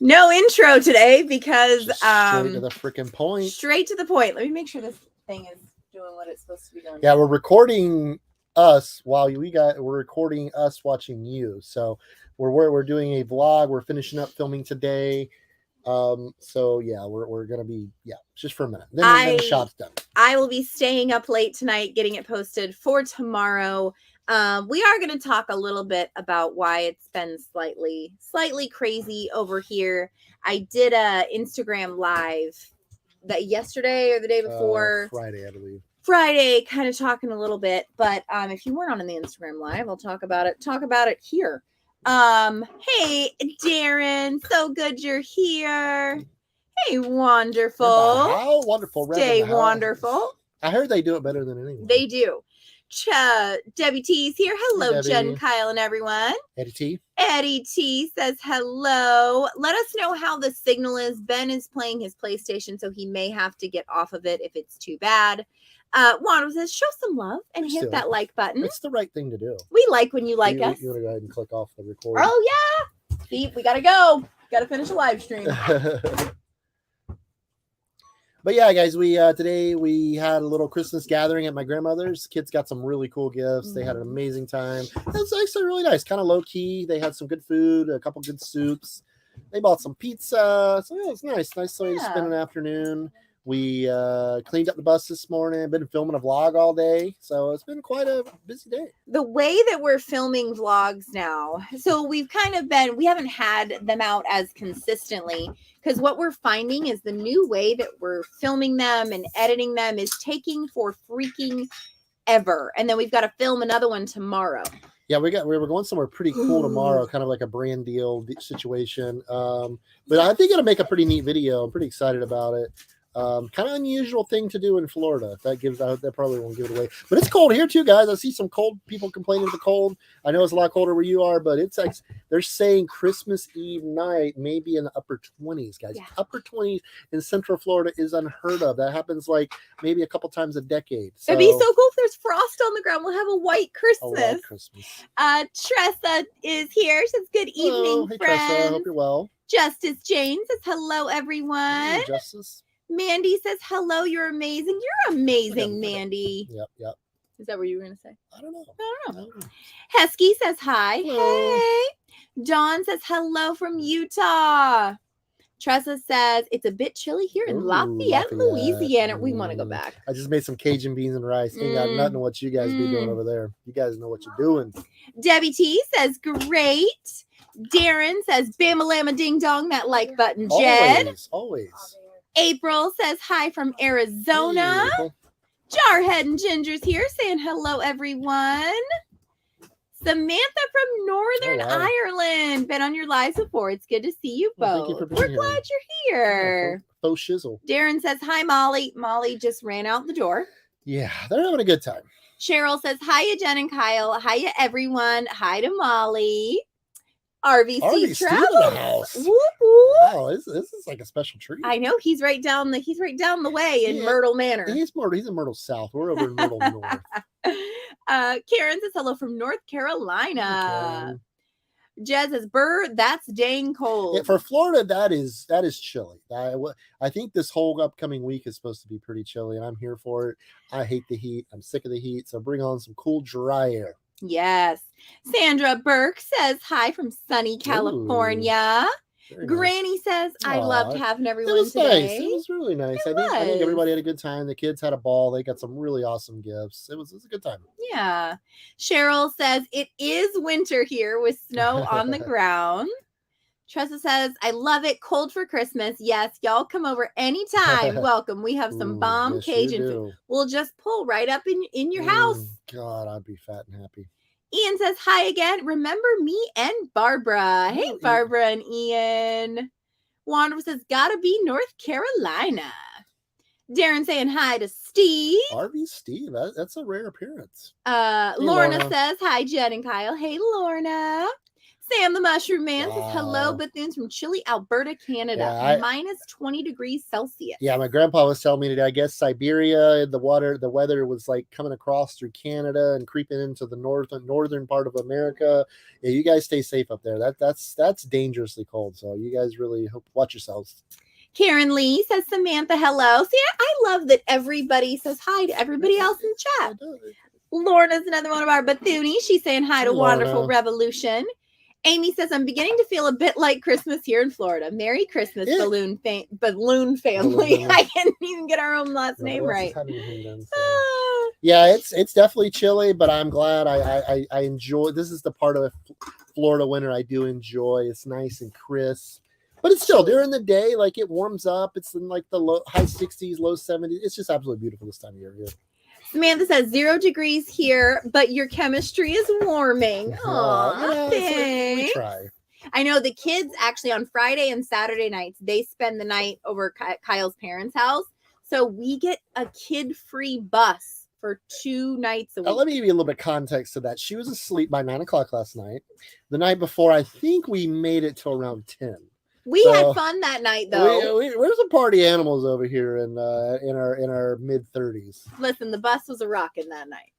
No intro today because Just straight to the freaking point. Straight to the point. Let me make sure this thing is doing what it's supposed to be doing. Yeah, we're recording us while we're recording us watching you. So we're doing a vlog. We're finishing up filming today. So yeah, we're gonna be just for a minute. Then the shot's done. I will be staying up late tonight getting it posted for tomorrow. We are going to talk a little bit about why it's been slightly crazy over here. I did a Instagram live that yesterday or the day before, Friday, I believe. Friday, kind of talking a little bit, but if you weren't on the Instagram live, I'll talk about it here. Hey Darren, so good you're here. Hey, wonderful. How wonderful. Stay wonderful. I heard they do it better than anyone. They do. Debbie T's here. Hello, hey, Jen, Kyle, and everyone. Eddie T. Eddie T says hello. Let us know how the signal is. Ben is playing his PlayStation, so he may have to get off of it if it's too bad. Wanda says, show some love and hit that like button. It's the right thing to do. We like when you like us. You want to go ahead and click off the record? Oh, yeah. See, we got to go. Got to finish a live stream. But yeah, guys, we today we had a little Christmas gathering at my grandmother's. Kids got some really cool gifts. They had an amazing time. It was actually really nice, kind of low key. They had some good food, a couple good soups. They bought some pizza. So yeah, it was nice. Nice way to spend an afternoon. We cleaned up the bus this morning. Been filming a vlog all day, so it's been quite a busy day. The way that we're filming vlogs now, so we haven't had them out as consistently, because what we're finding is the new way that we're filming them and editing them is taking for freaking ever, and then we've got to film another one tomorrow. Yeah, we were going somewhere pretty cool tomorrow, kind of like a brand deal situation. But I think it'll make a pretty neat video. I'm pretty excited about it. Kind of unusual thing to do in Florida. That probably won't give it away. But it's cold here too, guys. I see some cold people complaining of the cold. I know it's a lot colder where you are, but it's like they're saying Christmas Eve night maybe in the upper 20s, guys. Yeah. Upper 20s in Central Florida is unheard of. That happens like maybe a couple times a decade. So, it'd be so cool if there's frost on the ground. We'll have a white Christmas. A white Christmas. Tressa is here. She says, good evening, hey, friends. Tressa, I hope you're well. Justice Jane says, hello, everyone. Hey, Justice. Mandy says, hello, you're amazing. You're amazing, Mandy. Yep. Is that what you were going to say? I don't know. Heskey says, hi. Hello. Hey. Dawn says, hello from Utah. Tressa says, it's a bit chilly here in Lafayette, Louisiana. We want to go back. I just made some Cajun beans and rice. Ain't got nothing what you guys be doing over there. You guys know what you're doing. Debbie T says, great. Darren says, bam-a-lamma ding-dong, that like button, Jed. Always. April says hi from Arizona. Hey, Jarhead and Ginger's here saying hello, everyone. Samantha from Northern Ireland. Been on your lives before. It's good to see you both. Thank you for being We're here. glad you're here. Faux shizzle. Darren says hi, Molly. Molly just ran out the door. Yeah, they're having a good time. Cheryl says hiya, Jen and Kyle. Hiya, everyone. Hi to Molly. RVC Travel. In the house. Whoop, whoop. Wow, this is like a special treat. I know he's right down the way in Myrtle Manor. He's in Myrtle South. We're over in Myrtle North. Karen says hello from North Carolina. Jez says, "Burr, that's dang cold." Yeah, for Florida, that is chilly. I think this whole upcoming week is supposed to be pretty chilly, and I'm here for it. I hate the heat. I'm sick of the heat. So bring on some cool, dry air. Yes. Sandra Burke says hi from sunny California. Granny Nice. says, I loved having everyone it was today. Nice. It was really nice. I think everybody had a good time. The kids had a ball. They got some really awesome gifts. It was a good time. Yeah. Cheryl says, it is winter here with snow on the ground. Tressa says, I love it. Cold for Christmas. Yes, y'all come over anytime. Welcome. We have some bomb Cajun food. We'll just pull right up in your house. God, I'd be fat and happy. Ian says, hi again. Remember me and Barbara. Hey, Barbara and Ian. Wanda says, gotta be North Carolina. Darren saying hi to Steve. RV Steve. That's a rare appearance. Lorna says, hi, Jen and Kyle. Hey, Lorna. Sam the Mushroom Man says, hello, Wow. Bethunes from chilly Alberta, Canada. Yeah, Minus 20 degrees Celsius. Yeah, my grandpa was telling me today, I guess Siberia, the weather was like coming across through Canada and creeping into the northern part of America. Yeah, you guys stay safe up there. That's dangerously cold. So you guys really watch yourselves. Karen Lee says, Samantha, hello. See, I love that everybody says hi to everybody else in the chat. Lorna's another one of our Bethunes. She's saying hi to Wonderful Lorna. Revolution. Amy says, I'm beginning to feel a bit like Christmas here in Florida. Merry Christmas, Yeah. Balloon Family. Balloon family. I can't even get our own last name right. Yeah, it's definitely chilly, but I'm glad I enjoy. This is the part of Florida winter I do enjoy. It's nice and crisp, but it's still during the day, like it warms up. It's in like the high 60s, low 70s. It's just absolutely beautiful this time of year. Samantha says 0 degrees here, but your chemistry is warming. Aw, thanks. We try. I know the kids actually on Friday and Saturday nights, they spend the night over Kyle's parents' house. So we get a kid-free bus for 2 nights a week. Let me give you a little bit of context to that. She was asleep by 9 o'clock last night. The night before, I think we made it till around 10. We had fun that night, though. We're some party animals over here in our mid 30s. Listen, the bus was a rockin' that night.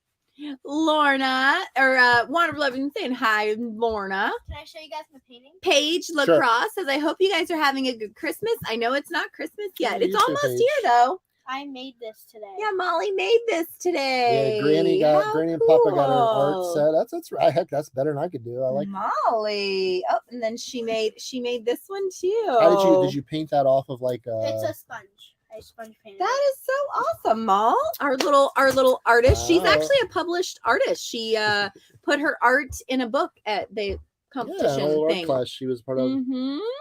Lorna or Wonderful Loving saying hi, Lorna. Can I show you guys my painting? Paige Lacrosse says, I hope you guys are having a good Christmas. I know it's not Christmas yet. Yeah, it's almost here, though. I made this today. Yeah, Molly made this today. Yeah, Granny and Papa got her art set. That's right. Heck, that's better than I could do. I like Molly. Oh, and then she made this one too. How did you paint that off of like It's a sponge. I sponge painted. That is so awesome, Mal. Our little artist. Wow. She's actually a published artist. She put her art in a book at the competition art thing. class she was part of.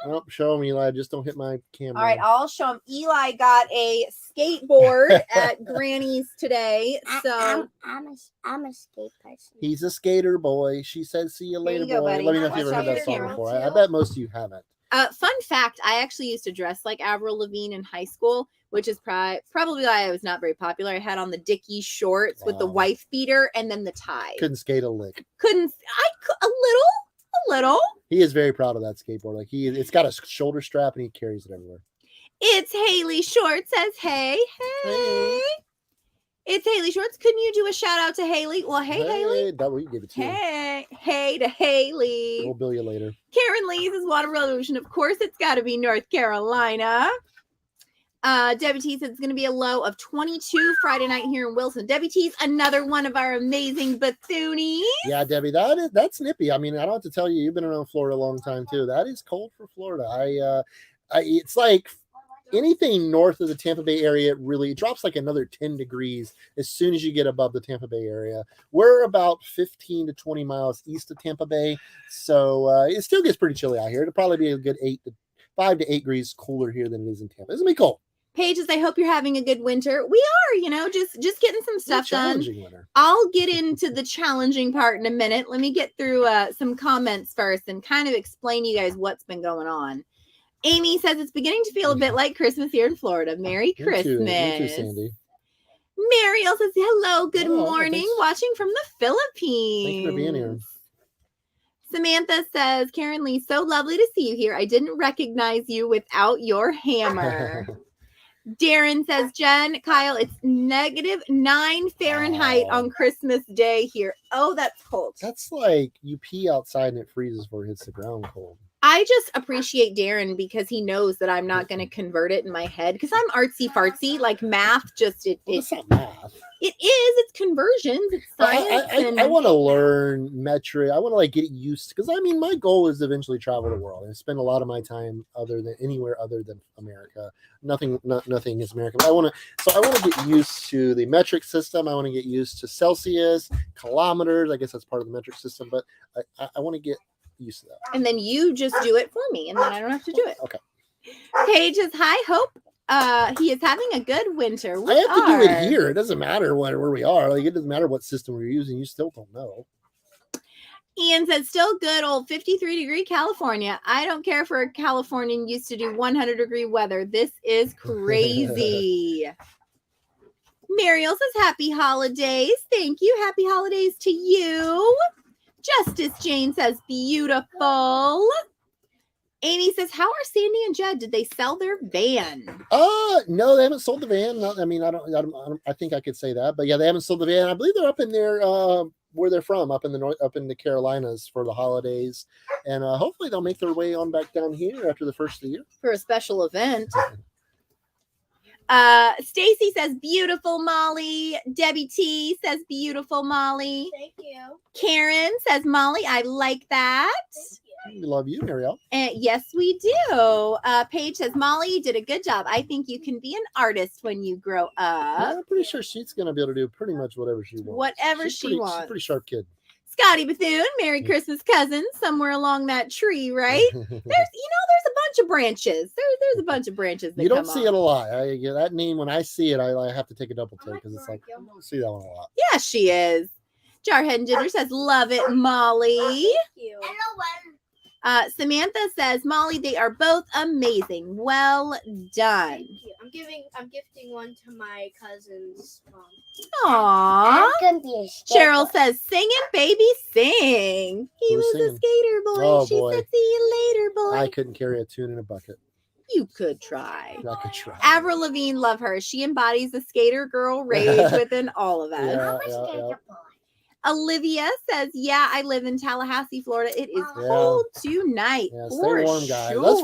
Oh, show him, Eli. Just don't hit my camera. All right, I'll show him. Eli got a skateboard at Granny's today. So I'm a skate person. He's a skater boy. She said, "See you later, go, boy." buddy. Let me know if you ever heard that song before. I bet most of you haven't. Fun fact: I actually used to dress like Avril Lavigne in high school, which is probably why I was not very popular. I had on the Dickies shorts with the wife beater and then the tie. Couldn't skate a lick. A little. He is very proud of that skateboard. Like it's got a shoulder strap and he carries it everywhere. It's Haley Short says, hey. It's Haley Shorts. Couldn't you do a shout out to Haley? Well, hey Haley. That we give it to you. Hey to Haley. We'll bill you later. Karen Lee says Water Revolution. Of course, it's got to be North Carolina. Debbie T says it's going to be a low of 22 Friday night here in Wilson. Debbie T's another one of our amazing Bethunes. Yeah, Debbie, that's nippy. I mean, I don't have to tell you, you've been around Florida a long time too. That is cold for Florida. It's like anything north of the Tampa Bay area, it really drops like another 10 degrees as soon as you get above the Tampa Bay area. We're about 15 to 20 miles east of Tampa Bay, so it still gets pretty chilly out here. It'll probably be a good 5 to 8 degrees cooler here than it is in Tampa. It's gonna be cold. Pages, I hope you're having a good winter. We are, just getting some stuff done. Winter. I'll get into the challenging part in a minute. Let me get through some comments first and kind of explain to you guys what's been going on. Amy says it's beginning to feel a bit like Christmas here in Florida. Merry Christmas. Me too, Sandy. Mariel says, hello, good morning. Watching from the Philippines. Thank you for being here. Samantha says, Karen Lee, so lovely to see you here. I didn't recognize you without your hammer. Darren says, Jen, Kyle, it's -9 Fahrenheit on Christmas Day here. Oh, that's cold. That's like you pee outside and it freezes before it hits the ground cold. I just appreciate Darren because he knows that I'm not going to convert it in my head because I'm artsy fartsy. Like math, it's not math. It is. It's conversions. It's science. I want to learn metric. I want to like get used because I mean my goal is to eventually travel the world and spend a lot of my time anywhere other than America. Nothing is American. I want to get used to the metric system. I want to get used to Celsius, kilometers. I guess that's part of the metric system, but I want to get used to that. And then you just do it for me, and then I don't have to do it. Okay. Paige says, hi, Hope. He is having a good winter. I have to do it here. It doesn't matter where we are. Like it doesn't matter what system we're using. You still don't know. Ian says, still good old 53-degree California. I don't care for a Californian used to do 100-degree weather. This is crazy. Mariel says, happy holidays. Thank you. Happy holidays to you. Justice Jane says, beautiful. Amy says, how are Sandy and Jed? Did they sell their van? No, they haven't sold the van. I mean, I don't. I think I could say that, but yeah, they haven't sold the van. I believe they're up in there, where they're from, up in the Carolinas for the holidays, and hopefully they'll make their way on back down here after the first of the year For a special event. Stacy says, beautiful Molly. Debbie T says, beautiful Molly. Thank you. Karen says, Molly, I like that. Thank you. We love you, Marielle. And yes, we do. Paige says, Molly, you did a good job. I think you can be an artist when you grow up. I'm pretty sure she's going to be able to do pretty much whatever she wants. Whatever She's she wants. She's a pretty sharp kid. Scotty Bethune, Merry Christmas cousin, somewhere along that tree, right? There's a bunch of branches. There's a bunch of branches that You don't come see off. it a lot. That name, when I see it, I have to take a double I take like because it's like, I Mario. don't see that one a lot. Yeah, she is. Jarhead and Ginger says, love it, Molly. Thank you. Samantha says, Molly, they are both amazing. Well done. Thank you. I'm gifting one to my cousin's mom. Aww. gonna be a Cheryl says, sing it, baby, sing. He Who's was singing? a skater boy. Oh, She boy. said, see you later, boy. I couldn't carry a tune in a bucket. You could try. I could try. Avril Lavigne, love her. She embodies the skater girl rage within all of us. Yeah. Olivia says, yeah, I live in Tallahassee, Florida. It is Yeah. cold tonight. Yeah, for stay warm, guys. sure. That's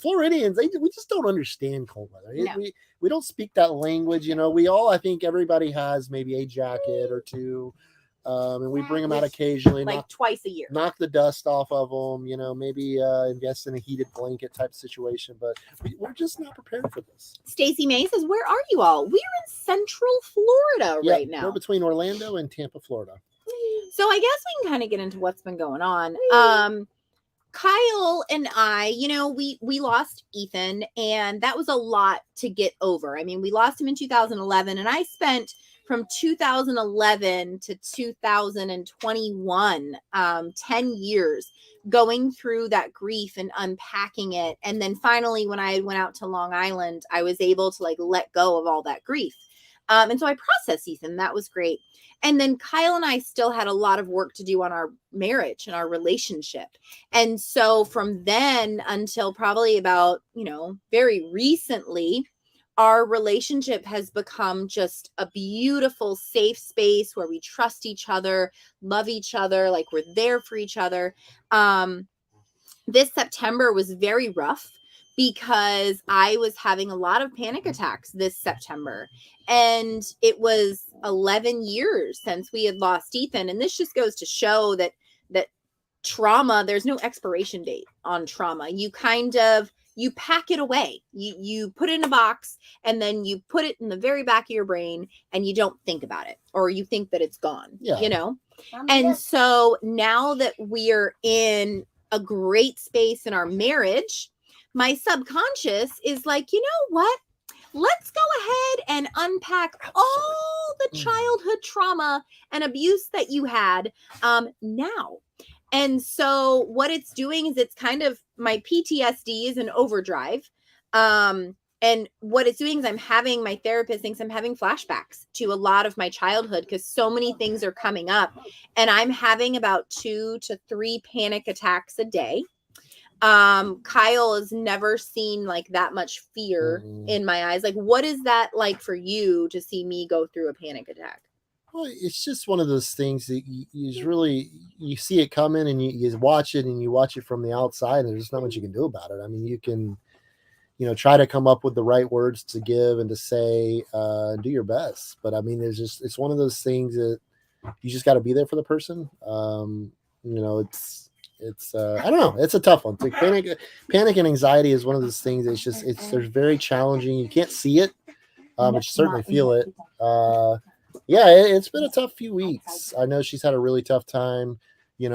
Floridians. We just don't understand cold weather. No. We don't speak that language. I think everybody has maybe a jacket or two, and we bring them out occasionally. Like twice a year. Knock the dust off of them. Maybe invest in a heated blanket type situation. But we're just not prepared for this. Stacy May says, where are you all? We're in Central Florida right now. We're between Orlando and Tampa, Florida. So I guess we can kind of get into what's been going on. Kyle and I, we lost Ethan, and that was a lot to get over. I mean, we lost him in 2011, and I spent from 2011 to 2021, 10 years going through that grief and unpacking it. And then finally, when I went out to Long Island, I was able to let go of all that grief. And so I processed Ethan. That was great. And then Kyle and I still had a lot of work to do on our marriage and our relationship. And so from then until probably about, very recently, our relationship has become just a beautiful, safe space where we trust each other, love each other, like we're there for each other. This September was very rough because I was having a lot of panic attacks this September. And it was 11 years since we had lost Ethan. And this just goes to show that trauma, there's no expiration date on trauma. You pack it away. You put it in a box, and then you put it in the very back of your brain, and you don't think about it, or you think that it's gone, And so now that we're in a great space in our marriage, my subconscious is like, you know what? Let's go ahead and unpack all the childhood trauma and abuse that you had now. And so what it's doing is it's kind of, my PTSD is an overdrive. And what it's doing is my therapist thinks I'm having flashbacks to a lot of my childhood because so many things are coming up. And I'm having about 2 to 3 panic attacks a day. Kyle has never seen that much fear in my eyes. What is that like for you to see me go through a panic attack? Well, it's just one of those things that you see it coming, and you watch it, and you watch it from the outside, and there's just not much you can do about it. I mean, you can, try to come up with the right words to give and to say, do your best. But I mean, it's one of those things that you just got to be there for the person. It's I don't know. It's a tough one. Panic and anxiety is one of those things. They're very challenging. You can't see it, but you certainly feel it. It's been a tough few weeks. I know she's had a really tough time. We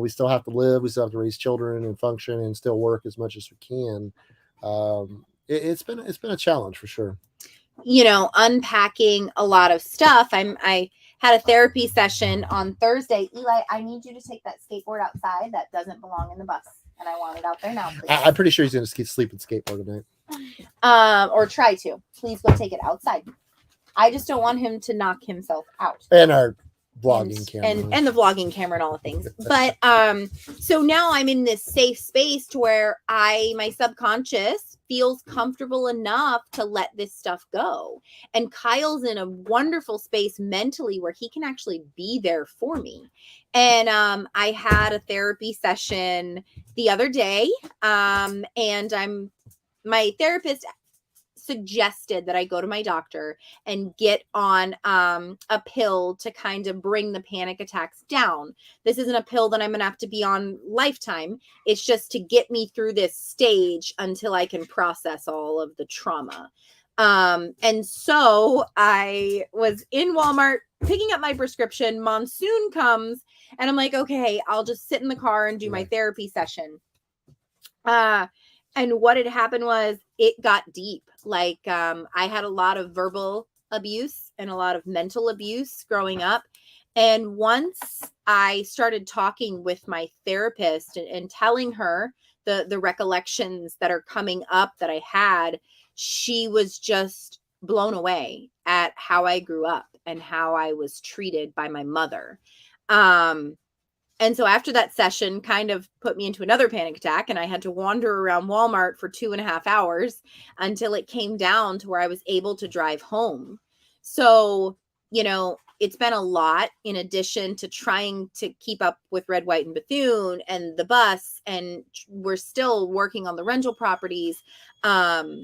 still have to live. We still have to raise children and function and still work as much as we can. It's been a challenge for sure. Unpacking a lot of stuff. I had a therapy session on Thursday. Eli, I need you to take that skateboard outside. That doesn't belong in the bus. And I want it out there now, please. I'm pretty sure he's going to sleep and skateboard tonight. Or try to. Please go take it outside. I just don't want him to knock himself out. And our vlogging camera and the vlogging camera and all the things. But so now I'm in this safe space to where my subconscious feels comfortable enough to let this stuff go. And Kyle's in a wonderful space mentally where he can actually be there for me. And I had a therapy session the other day, and my therapist suggested that I go to my doctor and get on a pill to kind of bring the panic attacks down. This isn't a pill that I'm going to have to be on lifetime. It's just to get me through this stage until I can process all of the trauma. And so I was in Walmart picking up my prescription. Monsoon comes and I'm like, okay, I'll just sit in the car and do my therapy session. And what had happened was it got deep. Like I had a lot of verbal abuse and a lot of mental abuse growing up. And once I started talking with my therapist and telling her the recollections that are coming up that I had, she was just blown away at how I grew up and how I was treated by my mother. And so after that session kind of put me into another panic attack, and I had to wander around Walmart for 2.5 hours until it came down to where I was able to drive home. So, it's been a lot in addition to trying to keep up with Red, White, and Bethune and the bus. And we're still working on the rental properties. But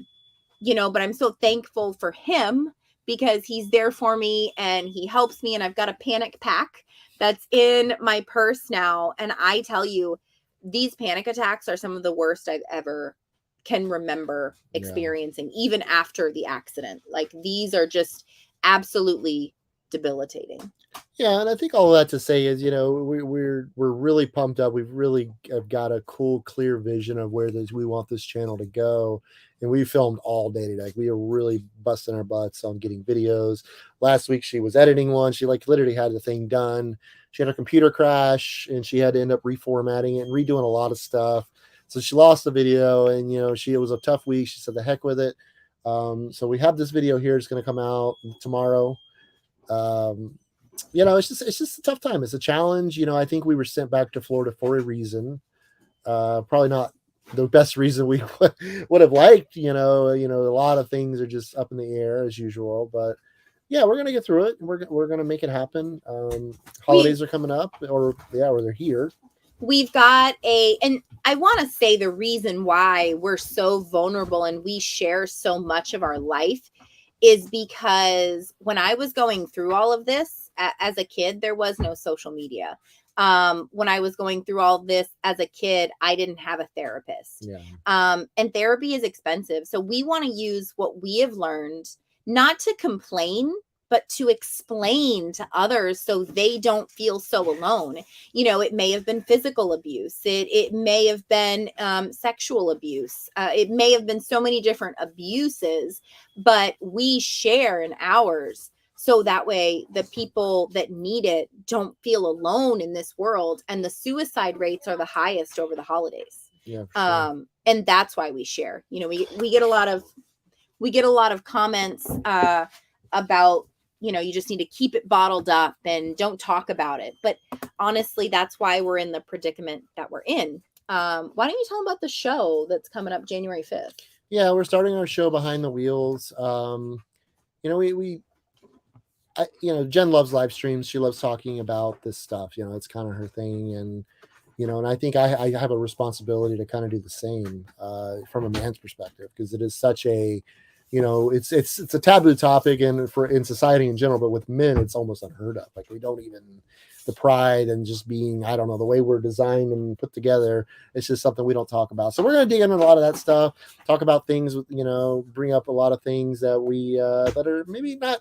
I'm so thankful for him because he's there for me and he helps me. And I've got a panic pack that's in my purse now. And I tell you, these panic attacks are some of the worst I've ever can remember experiencing, even after the accident. Like these are just absolutely debilitating. Yeah, and I think all of that to say is, we're really pumped up. We've really have got a cool, clear vision of where we want this channel to go. And we filmed all day today. Like, we are really busting our butts on getting videos. Last week she was editing one. She literally had the thing done. She had a computer crash and she had to end up reformatting it and redoing a lot of stuff. So she lost the video, and it was a tough week. She said the heck with it. So we have this video here. It's going to come out tomorrow. It's just a tough time. It's a challenge. I think we were sent back to Florida for a reason. Probably not the best reason we would have liked. A lot of things are just up in the air as usual. But yeah, we're gonna get through it. We're gonna make it happen. Holidays are coming up, or they're here. We've got and I want to say the reason why we're so vulnerable and we share so much of our life is because when I was going through all of this as a kid, there was no social media. When I was going through all this as a kid, I didn't have a therapist. And therapy is expensive. So we want to use what we have learned, not to complain, but to explain to others so they don't feel so alone. It may have been physical abuse. It may have been sexual abuse. It may have been so many different abuses, but we share in ours. So that way the people that need it don't feel alone in this world. And the suicide rates are the highest over the holidays. Yeah. Sure. And that's why we share. We get a lot of comments about, you just need to keep it bottled up and don't talk about it. But honestly, that's why we're in the predicament that we're in. Why don't you tell them about the show that's coming up January 5th? Yeah, we're starting our show Behind the Wheels. Jen loves live streams. She loves talking about this stuff. It's kind of her thing. And, and I think I have a responsibility to kind of do the same from a man's perspective, because it is such a, it's a taboo topic and in society in general, but with men, it's almost unheard of. Like, we don't even, the pride and just being, I don't know, the way we're designed and put together, it's just something we don't talk about. So we're going to dig into a lot of that stuff, talk about things, bring up a lot of things that we, that are maybe not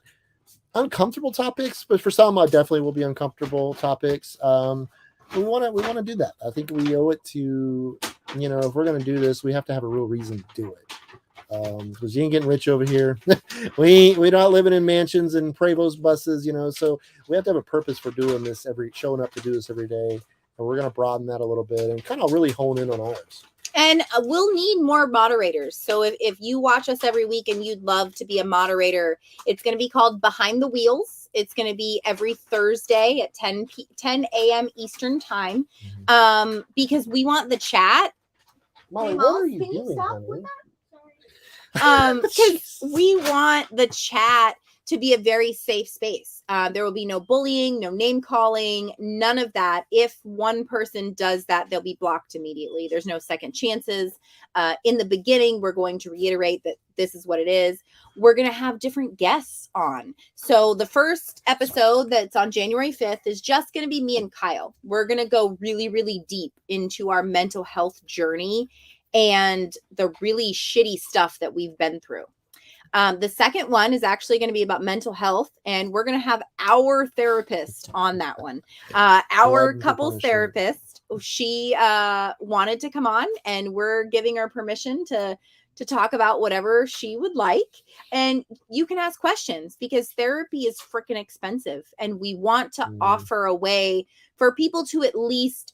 uncomfortable topics, but for some, definitely will be uncomfortable topics. We want to do that. I think we owe it to, if we're going to do this, we have to have a real reason to do it. Because you ain't getting rich over here. We're not living in mansions and Prevost buses, so we have to have a purpose for doing this showing up to do this every day. And we're going to broaden that a little bit and kind of really hone in on ours. And we'll need more moderators. So if you watch us every week and you'd love to be a moderator, it's going to be called Behind the Wheels. It's going to be every Thursday at 10 a.m. Eastern time, because we want the chat. Molly, Hey, what Mouse, are you can you doing, stop honey? with because we want the chat to be a very safe space. There will be no bullying, no name calling, none of that. If one person does that, they'll be blocked immediately. There's no second chances. In the beginning, we're going to reiterate that this is what it is. We're going to have different guests on. So the first episode that's on January 5th is just going to be me and Kyle. We're going to go really, really deep into our mental health journey and the really shitty stuff that we've been through. The second one is actually going to be about mental health, and we're going to have our therapist on that one. Our couples therapist, she wanted to come on, and we're giving her permission to talk about whatever she would like. And you can ask questions because therapy is freaking expensive, and we want to offer a way for people to at least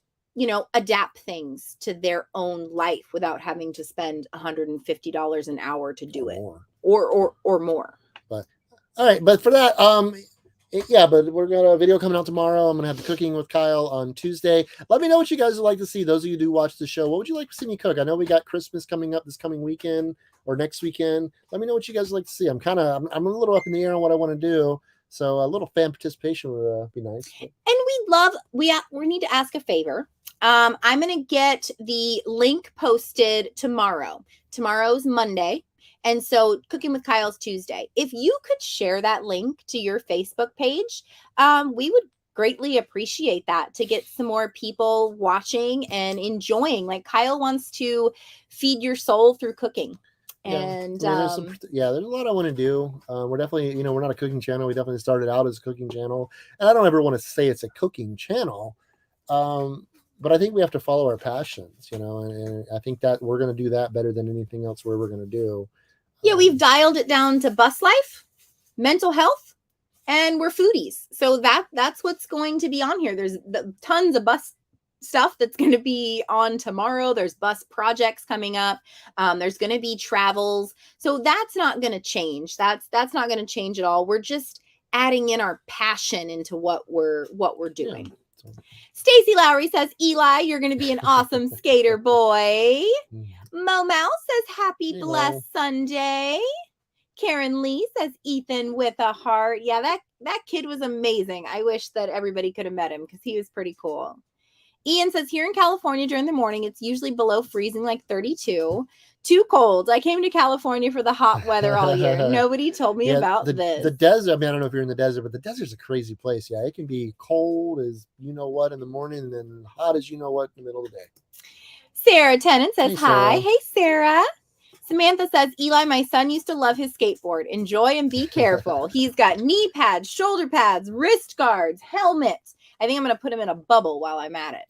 adapt things to their own life without having to spend $150 an hour to do it or more. But all right, but for that, but we're got a video coming out tomorrow. I'm gonna have the cooking with Kyle on Tuesday. Let me know what you guys would like to see. Those of you who do watch the show, what would you like to see me cook? I know we got Christmas coming up this coming weekend or next weekend. Let me know what you guys would like to see. I'm a little up in the air on what I want to do. So a little fan participation would be nice. And we need to ask a favor. I'm going to get the link posted tomorrow. Tomorrow's Monday. And so Cooking with Kyle's Tuesday. If you could share that link to your Facebook page, we would greatly appreciate that to get some more people watching and enjoying. Like Kyle wants to feed your soul through cooking. And there's a lot I want to do. We're definitely, we're not a cooking channel. We definitely started out as a cooking channel. And I don't ever want to say it's a cooking channel. But I think we have to follow our passions, and I think that we're going to do that better than anything else we're ever going to do. Yeah, we've dialed it down to bus life, mental health, and we're foodies. So that's what's going to be on here. There's tons of bus stuff that's going to be on tomorrow. There's bus projects coming up. There's going to be travels. So that's not going to change. That's not going to change at all. We're just adding in our passion into what we're doing. Yeah. Stacy Lowry says, Eli, you're going to be an awesome skater boy. Mo Mouse says, happy blessed Sunday. Karen Lee says, Ethan with a heart. Yeah, that kid was amazing. I wish that everybody could have met him because he was pretty cool. Ian says, here in California during the morning, it's usually below freezing, like 32. Too cold. I came to California for the hot weather all year. Nobody told me about this. The desert, I don't know if you're in the desert, but the desert's a crazy place. Yeah, it can be cold as what in the morning and then hot as what in the middle of the day. Sarah Tennant says, hi. Hey, Sarah. Samantha says, Eli, my son used to love his skateboard. Enjoy and be careful. He's got knee pads, shoulder pads, wrist guards, helmets. I think I'm going to put him in a bubble while I'm at it.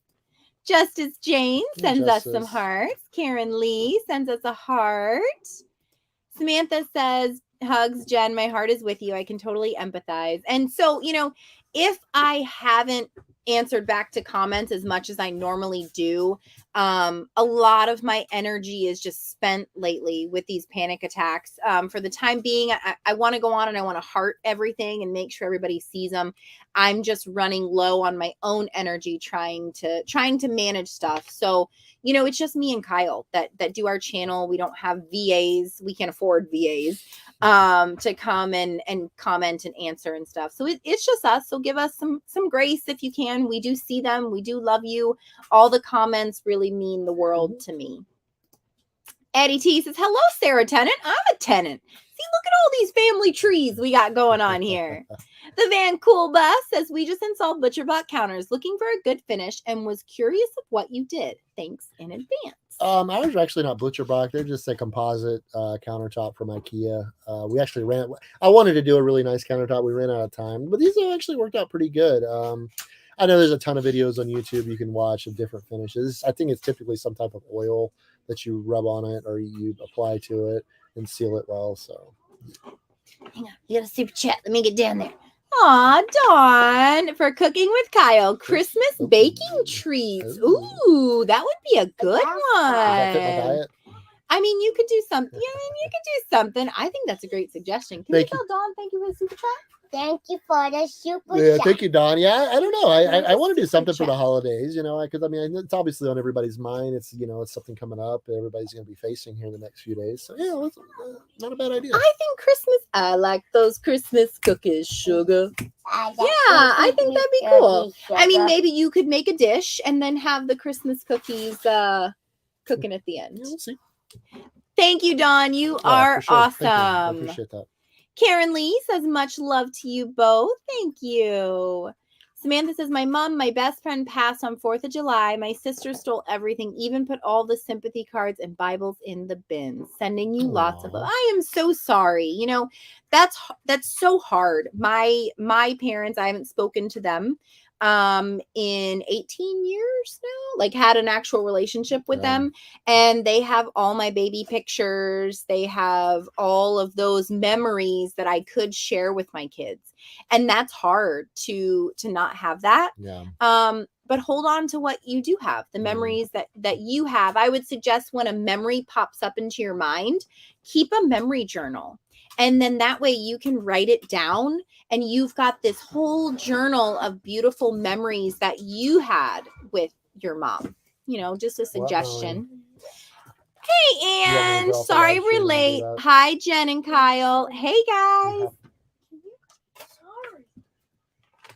Justice Jane sends us some hearts. Karen Lee sends us a heart. Samantha says, hugs, Jen, my heart is with you. I can totally empathize. And so, if I haven't answered back to comments as much as I normally do, a lot of my energy is just spent lately with these panic attacks. For the time being, I want to go on and I want to heart everything and make sure everybody sees them. I'm just running low on my own energy trying to manage stuff. So, it's just me and Kyle that do our channel. We don't have VAs. We can't afford VAs to come and comment and answer and stuff. So it's just us. So give us some grace if you can. We do see them. We do love you. All the comments really mean the world to me. Eddie T says, hello, Sarah Tennant. I'm a tenant. See, look at all these family trees we got going on here. The Van Cool Bus says, we just installed ButcherBox counters looking for a good finish and was curious of what you did. Thanks in advance. Ours are actually not ButcherBox. They're just a composite countertop from IKEA. We actually I wanted to do a really nice countertop. We ran out of time, but these have actually worked out pretty good. I know there's a ton of videos on YouTube you can watch of different finishes. I think it's typically some type of oil that you rub on it or you apply to it and seal it well. So hang on, you got a super chat. Let me get down there. Aw, Dawn, for cooking with Kyle. Christmas baking treats. Ooh, that would be a good Does that fit my one. diet? I mean, you could do something. Yeah, I mean, you could do something. I think that's a great suggestion. Can Thank you tell Dawn thank you for the super chat? Thank you for the super Yeah, chat. thank you, Don. Yeah, I don't know. I want to do Super something for the chat. holidays, because I mean, it's obviously on everybody's mind. It's it's something coming up that everybody's going to be facing here in the next few days. So yeah, that's not a bad idea. I think Christmas. I like those Christmas cookies, sugar. I think that'd be cool. I mean, maybe you could make a dish and then have the Christmas cookies cooking at the end. Yeah, we'll see. Thank you, Dawn. You Yeah, are for sure. Thank you. I awesome. appreciate that. Karen Lee says, much love to you both. Thank you. Samantha says, my mom, my best friend, passed on 4th of July. My sister stole everything, even put all the sympathy cards and Bibles in the bin. Sending you lots of love. I am so sorry. That's so hard. My parents, I haven't spoken to them in 18 years now, like had an actual relationship with them, and they have all my baby pictures. They have all of those memories that I could share with my kids, and that's hard to not have that. But hold on to what you do have, the memories that you have. I would suggest when a memory pops up into your mind, keep a memory journal. And then that way you can write it down and you've got this whole journal of beautiful memories that you had with your mom. Just a suggestion. Hey, Ann. Sorry we're late. Hi, Jen and Kyle. Hey, guys.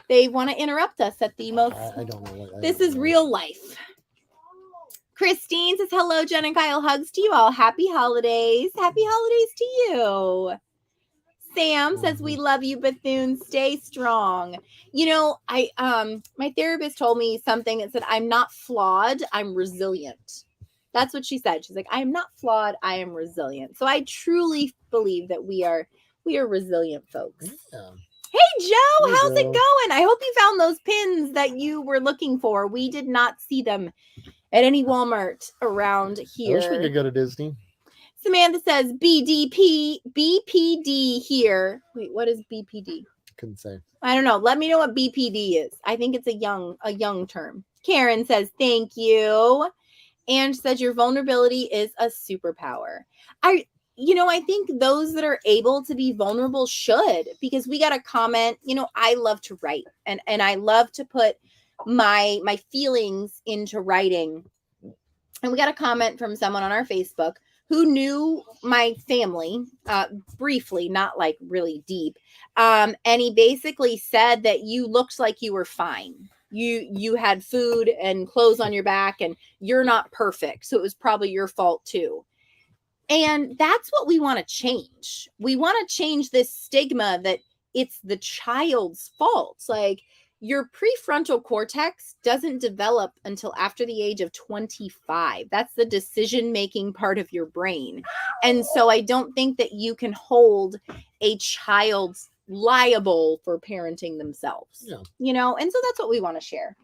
They want to interrupt us at the most. I don't know. This is real life. Christine says, hello, Jen and Kyle. Hugs to you all. Happy holidays. Happy holidays to you. Sam says, we love you, Bethune. Stay strong. My therapist told me something that said, I'm not flawed. I'm resilient. That's what she said. She's like, I am not flawed. I am resilient. So I truly believe that we are resilient folks. Yeah. Hey, Joe, how's it going? I hope you found those pins that you were looking for. We did not see them at any Walmart around here. I wish we could go to Disney. Samantha says BPD here. Wait, what is BPD? Couldn't say. I don't know. Let me know what BPD is. I think it's a young term. Karen says thank you. And says your vulnerability is a superpower. I think those that are able to be vulnerable should, because we got a comment. I love to write and I love to put my feelings into writing. And we got a comment from someone on our Facebook who knew my family briefly, not like really deep. And he basically said that you looked like you were fine. You had food and clothes on your back and you're not perfect. So it was probably your fault too. And that's what we want to change. We want to change this stigma that it's the child's fault. Like, your prefrontal cortex doesn't develop until after the age of 25. That's the decision-making part of your brain. And so I don't think that you can hold a child liable for parenting themselves. Yeah. And so that's what we want to share.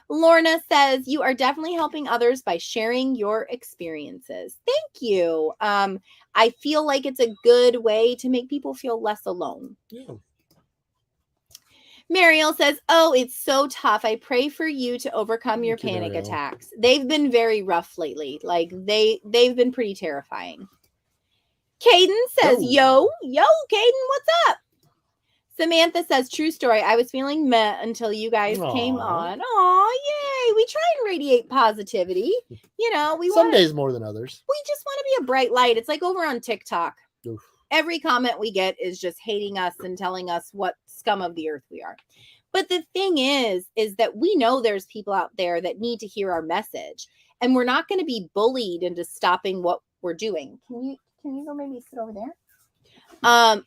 Lorna says, you are definitely helping others by sharing your experiences. Thank you. I feel like it's a good way to make people feel less alone. Yeah. Mariel says, oh, it's so tough. I pray for you to overcome your panic attacks. They've been very rough lately. Like they've been pretty terrifying. Caden says, yo, Caden, what's up? Samantha says, true story. I was feeling meh until you guys came on. Aw, yay. We try and radiate positivity. Some days more than others. We just want to be a bright light. It's like over on TikTok. Oof. Every comment we get is just hating us and telling us what scum of the earth we are. But the thing is that we know there's people out there that need to hear our message. And we're not going to be bullied into stopping what we're doing. Can you go maybe sit over there?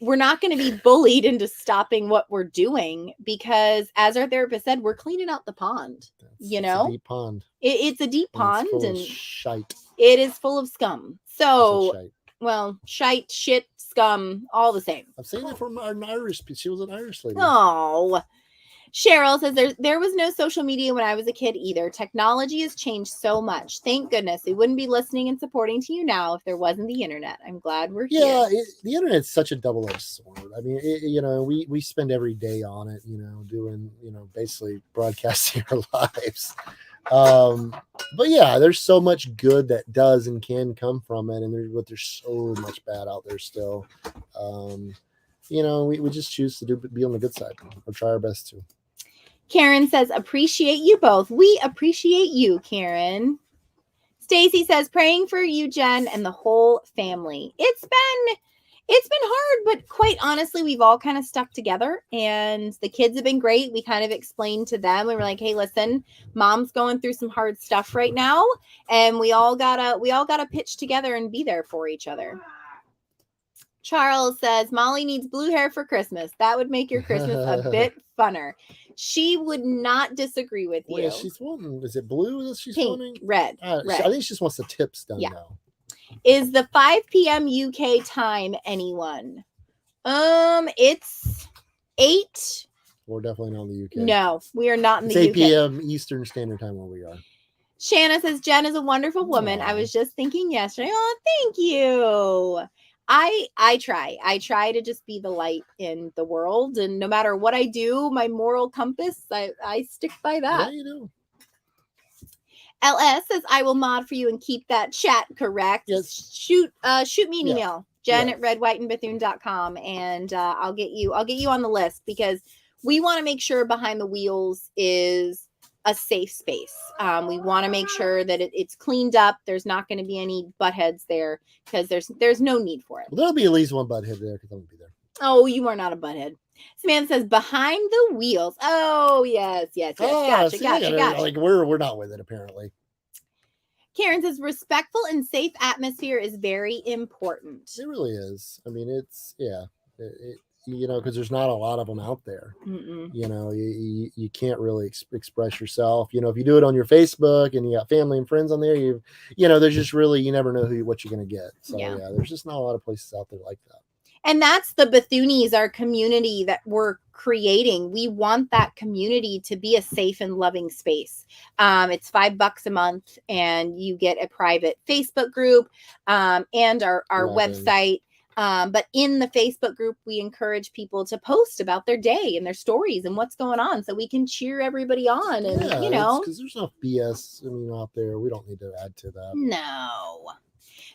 We're not going to be bullied into stopping what we're doing because, as our therapist said, we're cleaning out the pond. It's a deep pond. It's a deep pond, and shite. It is full of scum. So, shite, shit, scum, all the same. I'm saying that from an Irish. She was an Irish lady. Oh, Cheryl says there was no social media when I was a kid either. Technology has changed so much. Thank goodness. We wouldn't be listening and supporting to you now if there wasn't the internet. I'm glad we're Yeah, here. the internet's such a double-edged sword. I mean, we spend every day on it, doing, basically broadcasting our lives. But yeah, there's so much good that does and can come from it, and there's so much bad out there still. We just choose to be on the good side or try our best to. Karen says, appreciate you both. We appreciate you, Karen. Stacy says, praying for you, Jen, and the whole family. It's been hard, but quite honestly, we've all kind of stuck together, and the kids have been great. We kind of explained to them, we were like, hey, listen, mom's going through some hard stuff right now, and we all gotta pitch together and be there for each other. Charles says, Molly needs blue hair for Christmas. That would make your Christmas a bit funner. She would not disagree with you. Wait, she's wanting, is it blue that she's Pink, wanting? red. I think she just wants the tips done now. Is the 5 p.m. UK time anyone? It's 8. We're definitely not in the UK. No, we are not in It's the 8 UK. p.m. Eastern Standard Time where we are. Shanna says, Jen is a wonderful woman. I was just thinking yesterday. Oh, thank you. I try to just be the light in the world, and no matter what I do, my moral compass, I stick by that. Yeah, you do. LS says, I will mod for you and keep that chat correct. Yes. Shoot me an email, Jen at redwhiteandbethune.com, and I'll get you on the list, because we want to make sure Behind the Wheels is a safe space. We want to make sure that it's cleaned up. There's not going to be any butt heads there, because there's no need for it. Well, there'll be at least one butt head there, because I'm going to be there. Oh, you are not a butthead. Samantha says, Behind the Wheels. Oh, yes. Gotcha. Like we're not with it, apparently. Karen says, respectful and safe atmosphere is very important. It really is. I mean, because there's not a lot of them out there. Mm-mm. You can't really express yourself. If you do it on your Facebook and you got family and friends on there, there's just really, you never know what you're going to get. So yeah, there's just not a lot of places out there like that. And that's the Bethunies, our community that we're creating. We want that community to be a safe and loving space. It's $5 a month, and you get a private Facebook group and our website. But in the Facebook group, we encourage people to post about their day and their stories and what's going on, so we can cheer everybody on. And because there's no BS out there. We don't need to add to that. No.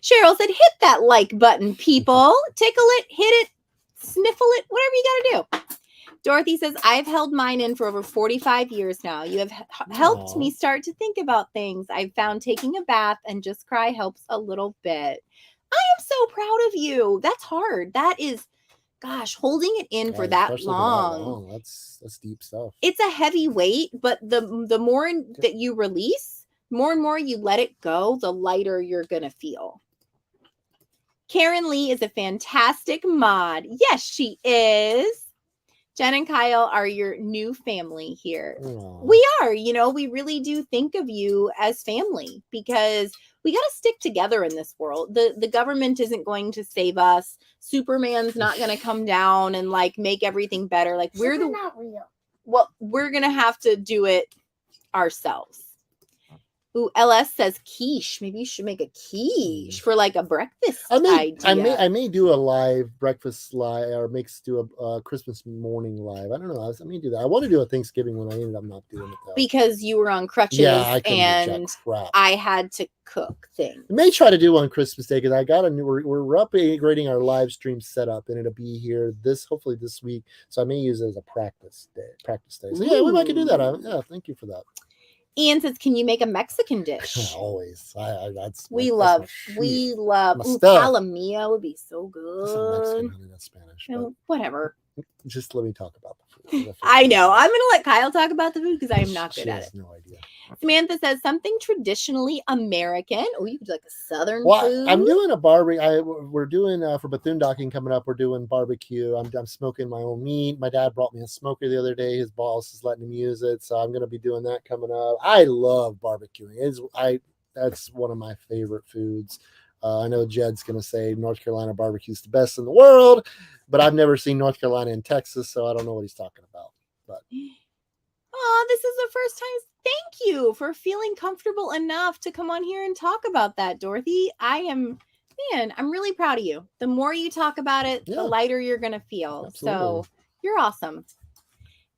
Cheryl said, hit that like button, people. Tickle it, hit it, sniffle it, whatever you got to do. Dorothy says, I've held mine in for over 45 years now. You have helped me start to think about things. I've found taking a bath and just cry helps a little bit. I am so proud of you. That's hard. That is, gosh, holding it in for that long. That's deep stuff. It's a heavy weight, but the more that you release, more and more you let it go, the lighter you're going to feel. Karen Lee is a fantastic mod. Yes, she is. Jen and Kyle are your new family here. Aww. We are, we really do think of you as family, because we got to stick together in this world. The government isn't going to save us. Superman's not going to come down and make everything better. We're not real. Well, we're going to have to do it ourselves. Ooh, LS says quiche. Maybe you should make a quiche for a breakfast idea. I may do a live breakfast live, or do a Christmas morning live. I don't know. I may do that. I want to do a Thanksgiving one. I ended up not doing it though. Because you were on crutches, and I had to cook things. I may try to do one Christmas Day, because I got we're upgrading our live stream setup, and it'll be here hopefully this week. So I may use it as a practice day. So yeah, we might could do that. Thank you for that. Ian says, can you make a Mexican dish? Always. We love Palomilla would be so good. That's Mexican, that's Spanish. Whatever. Just let me talk about the food. I know. I'm going to let Kyle talk about the food, because I am not good at it. No idea. Samantha says, something traditionally American. Oh, you could do a southern food. I'm doing a barbecue. We're doing for Bethune Docking coming up. We're doing barbecue. I'm smoking my own meat. My dad brought me a smoker the other day. His boss is letting him use it, so I'm going to be doing that coming up. I love barbecuing. That's one of my favorite foods. I know Jed's going to say North Carolina barbecue is the best in the world, but I've never seen North Carolina and Texas, so I don't know what he's talking about. But Oh, this is the first time. Thank you for feeling comfortable enough to come on here and talk about that, Dorothy. I'm really proud of you. The more you talk about it, Yeah. the lighter you're going to feel. Absolutely. So you're awesome.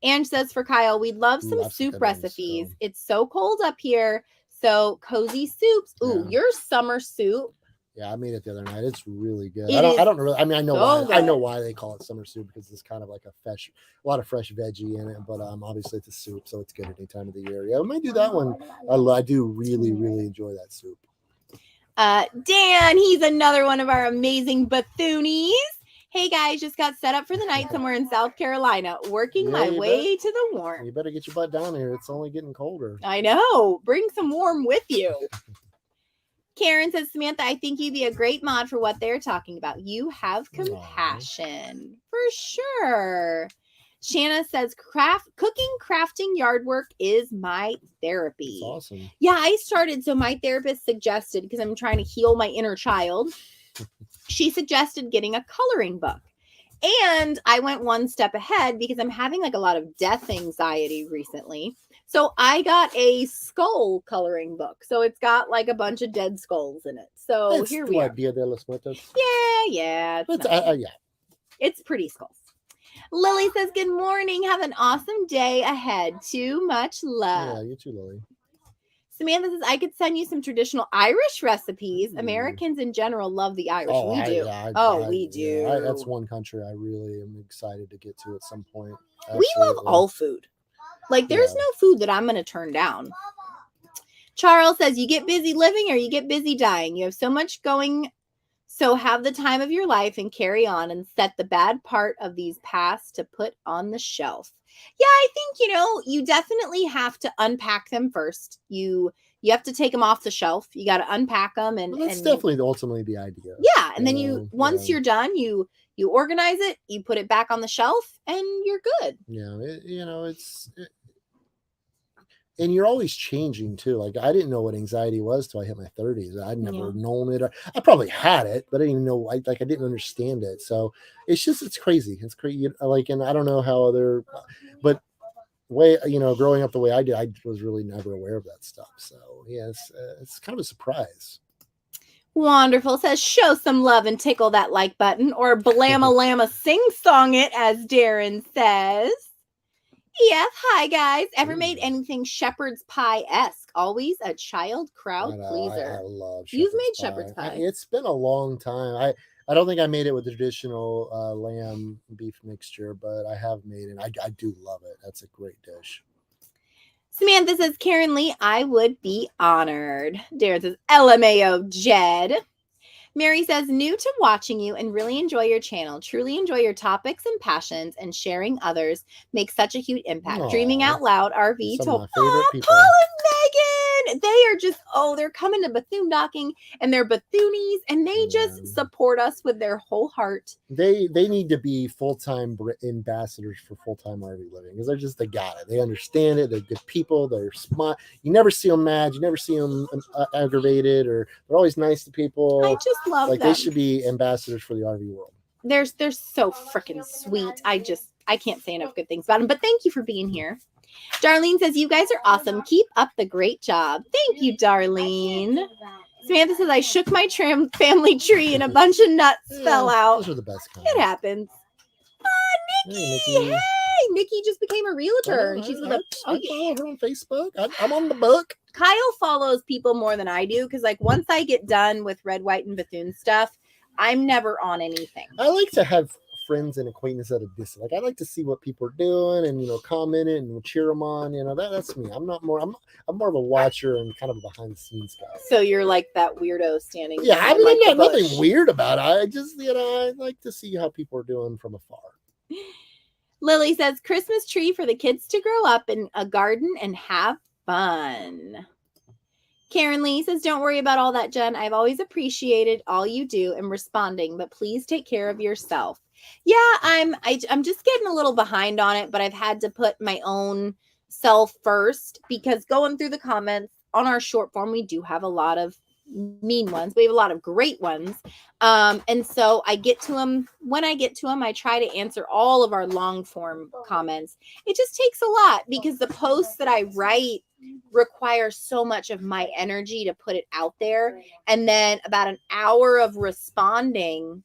Ange says for Kyle, we'd love some Lots of soup good ones, recipes. so. It's so cold up here. So cozy soups. Ooh, Yeah. your summer soup. Yeah, I made it the other night. It's really good. It I is don't really. I mean, I know so why. I know good. why they call it summer soup because it's kind of like a lot of fresh veggie in it. But obviously it's a soup, so it's good any time of the year. Yeah, we might do that one. I do really enjoy that soup. Dan, he's another one of our amazing Bethoonies. Hey guys, just got set up for the night somewhere in South Carolina, working my way to the warm. You better get your butt down here. It's only getting colder. I know. Bring some warm with you. Karen says, Samantha, I think you'd be a great mod for what they're talking about. You have compassion. For sure. Shanna says, crafting yard work is my therapy. That's awesome. Yeah, I started. So my therapist suggested, because I'm trying to heal my inner child, she suggested getting a coloring book. And I went one step ahead because I'm having like a lot of death anxiety recently. So I got a skull coloring book. So it's got like a bunch of dead skulls in it. So here we are. Dia de los Muertos. Yeah. Yeah. It's pretty skulls. Lily says, good morning. Have an awesome day ahead. Too much love. Yeah, you too, Lily. Samantha says, I could send you some traditional Irish recipes. Americans in general love the Irish. We do. We do. That's one country I really am excited to get to at some point. Absolutely. We love all food. Like, there's no food that I'm going to turn down. Charles says, you get busy living or you get busy dying. You have so much going. So have the time of your life and carry on and set the bad part of these past to put on the shelf. Yeah, I think, you definitely have to unpack them first. You have to take them off the shelf. You got to unpack them. And that's definitely ultimately the idea. Yeah. And then once you're done, you organize it, you put it back on the shelf and you're good. Yeah. And you're always changing too. Like I didn't know what anxiety was till I hit my 30s. I'd never known it. I probably had it, but I didn't even know. I didn't understand it. So it's crazy. It's crazy. And I don't know how but growing up the way I did, I was really never aware of that stuff. So yeah, it's kind of a surprise. Wonderful. Says show some love and tickle that like button, or blamma llama sing song it, as Darren says. Yeah, hi guys. Ever made anything shepherd's pie-esque? Always a child crowd pleaser. I love shepherd's You've made pie. shepherd's pie. It's been a long time. I don't think I made it with the traditional lamb beef mixture, but I have made it. I do love it. That's a great dish. Samantha says, Karen Lee, I would be honored. Darren says, LMAO Jed. Mary says, new to watching you and really enjoy your channel. Truly enjoy your topics and passions, and sharing others makes such a huge impact. Aww. Dreaming Out Loud RV Some told of my favorite people. Paul and Megan. They are just, they're coming to Bethune Docking and they're Bethoonies, and they just support us with their whole heart. They need to be full-time ambassadors for full-time RV living, because they got it. They understand it. They're good people. They're smart. You never see them mad. You never see them aggravated, or they're always nice to people. I just love them. They should be ambassadors for the RV world. They're so freaking sweet. I can't say enough good things about them, but thank you for being here. Darlene says, you guys are awesome. Keep up the great job. Thank you, Darlene. Samantha says, I shook my family tree and a bunch of nuts fell out. Those are the best kind. It happens. Nikki. Hey, Nikki just became a realtor. And she's with I follow her on Facebook. I'm on the book. Kyle follows people more than I do, because once I get done with Red, White, and Bethune stuff, I'm never on anything. I like to have friends and acquaintances at a distance. I like to see what people are doing and comment it and cheer them on. That's me. I'm more of a watcher and kind of a behind the scenes guy. So you're like that weirdo standing. Yeah, I mean, I'm not nothing weird about it. I just I like to see how people are doing from afar. Lily says, Christmas tree for the kids to grow up in a garden and have fun. Karen Lee says, don't worry about all that, Jen. I've always appreciated all you do and responding, but please take care of yourself. Yeah, I'm just getting a little behind on it, but I've had to put my own self first, because going through the comments on our short form, we do have a lot of mean ones. We have a lot of great ones. And so I get to them. When I get to them, I try to answer all of our long form comments. It just takes a lot because the posts that I write require so much of my energy to put it out there. And then about an hour of responding,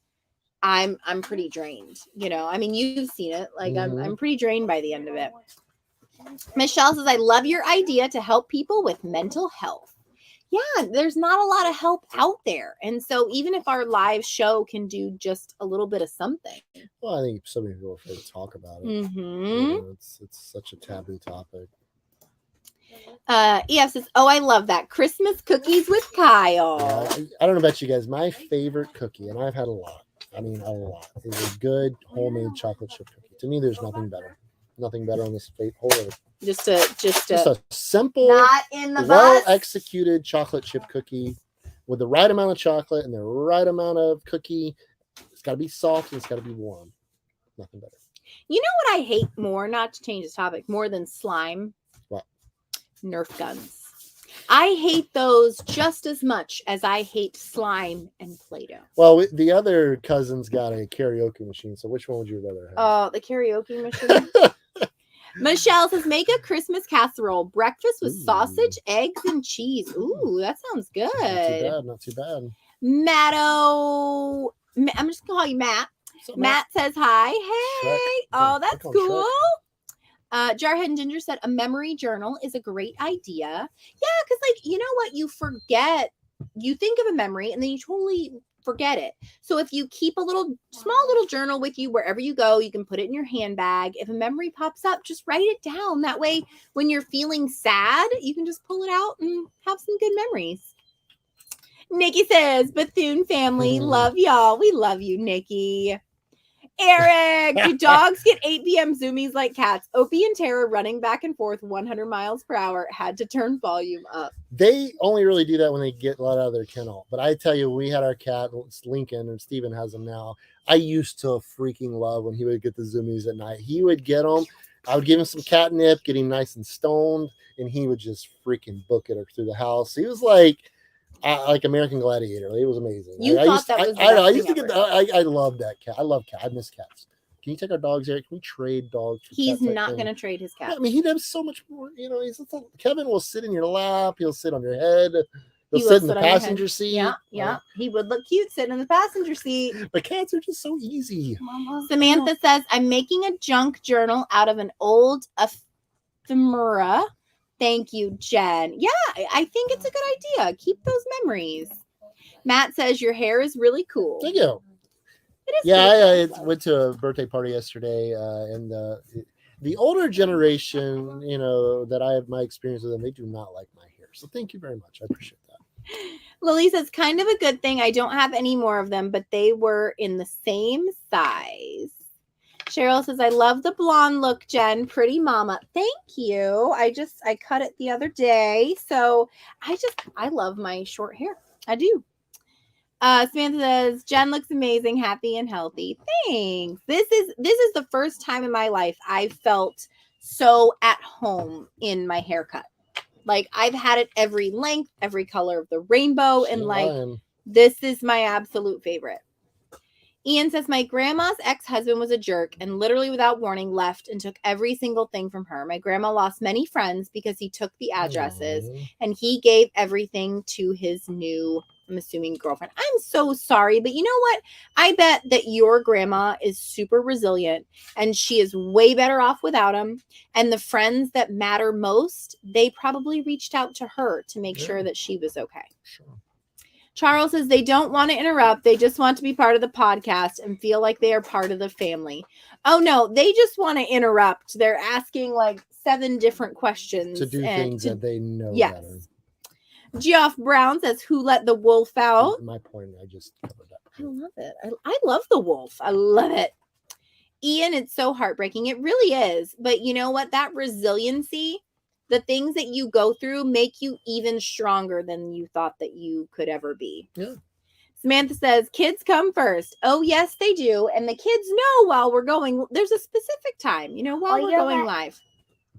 I'm pretty drained. You know, I mean, you've seen it. Like I'm pretty drained by the end of it. Michelle says, I love your idea to help people with mental health. Yeah, there's not a lot of help out there. And so even if our live show can do just a little bit of something. Well, I think so many people are afraid to talk about it. Mm-hmm. You know, it's such a taboo topic. EF says, oh, I love that. Christmas cookies with Kyle. Yeah, I don't know about you guys. My favorite cookie, and I've had a lot, is a good homemade chocolate chip cookie. To me, there's nothing better. Nothing better on this whole earth. Just a simple, not in the well bus. executed chocolate chip cookie with the right amount of chocolate and the right amount of cookie. It's got to be soft and it's got to be warm. Nothing better. You know what I hate more, not to change the topic, more than slime? What? Nerf guns. I hate those just as much as I hate slime and Play-Doh. Well, the other cousin's got a karaoke machine, so which one would you rather have? Oh, the karaoke machine? Michelle says, make a Christmas casserole. Breakfast with sausage, eggs, and cheese. Ooh, that sounds good. Not too bad. Matto, I'm just going to call you Matt. Matt says hi. Hey. Shrek. Oh, that's cool. Shrek. Jarhead and Ginger said a memory journal is a great idea. Yeah, because like, you know what? You forget, you think of a memory and then you totally forget it. So if you keep a small little journal with you wherever you go, you can put it in your handbag. If a memory pops up, just write it down. That way, when you're feeling sad, you can just pull it out and have some good memories. Nikki says, Bethune family, love y'all. We love you, Nikki. Eric, do dogs get 8 p.m. zoomies like cats? Opie and Tara running back and forth 100 miles per hour had to turn volume up. They only really do that when they get let out of their kennel. But I tell you, we had our cat, Lincoln, and Steven has him now. I used to freaking love when he would get the zoomies at night. He would get them. I would give him some catnip, get him nice and stoned, and he would just freaking book it through the house. He was like American Gladiator. It was amazing. I love that cat. I love cats. I miss cats. Can you take our dogs, Eric? Can we trade dogs? He's not going to trade his cat. I mean, he does so much more. You know, Kevin will sit in your lap. He'll sit on your head. He'll sit in the passenger seat. Yeah. He would look cute sitting in the passenger seat. But cats are just so easy. Samantha says, I'm making a junk journal out of an old ephemera. Thank you, Jen. Yeah, I think it's a good idea. Keep those memories. Matt says your hair is really cool. Thank you. It is. Yeah, I went to a birthday party yesterday, and the older generation, you know, that I have my experience with them, they do not like my hair. So thank you very much. I appreciate that. Lily says, kind of a good thing. I don't have any more of them, but they were in the same size. Cheryl says, I love the blonde look, Jen. Pretty mama. Thank you. I cut it the other day. So I love my short hair. I do. Samantha says, Jen looks amazing, happy and healthy. Thanks. This is the first time in my life I felt so at home in my haircut. Like I've had it every length, every color of the rainbow. And this is my absolute favorite. Ian says, my grandma's ex-husband was a jerk and literally without warning left and took every single thing from her. My grandma lost many friends because he took the addresses and he gave everything to his new, I'm assuming, girlfriend. I'm so sorry, but you know what? I bet that your grandma is super resilient and she is way better off without him. And the friends that matter most, they probably reached out to her to make sure that she was okay. Sure. Charles says they don't want to interrupt. They just want to be part of the podcast and feel like they are part of the family. Oh, no, they just want to interrupt. They're asking like 7 different questions. To do things that they know better. Geoff Brown says, who let the wolf out? My point, I just covered that. I love it. I love the wolf. I love it. Ian, it's so heartbreaking. It really is. But you know what? That resiliency, the things that you go through make you even stronger than you thought that you could ever be. Yeah. Samantha says, kids come first. Oh, yes, they do. And the kids know while we're going, there's a specific time, you know, while we're going live.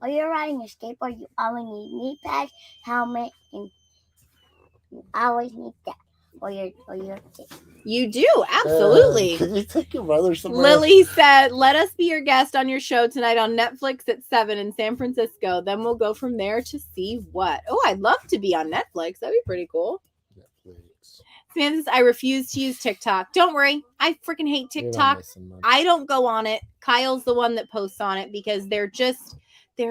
While you're riding a skateboard, you only need knee pads, helmet, and I always need that. Or your kid. You do, absolutely. Can you take your mother somewhere? Lily said, let us be your guest on your show tonight on Netflix at 7 in San Francisco. Then we'll go from there to see what. Oh, I'd love to be on Netflix. That'd be pretty cool. Netflix. Samantha says, I refuse to use TikTok. Don't worry. I freaking hate You're not TikTok. missing much. I don't go on it. Kyle's the one that posts on it because they're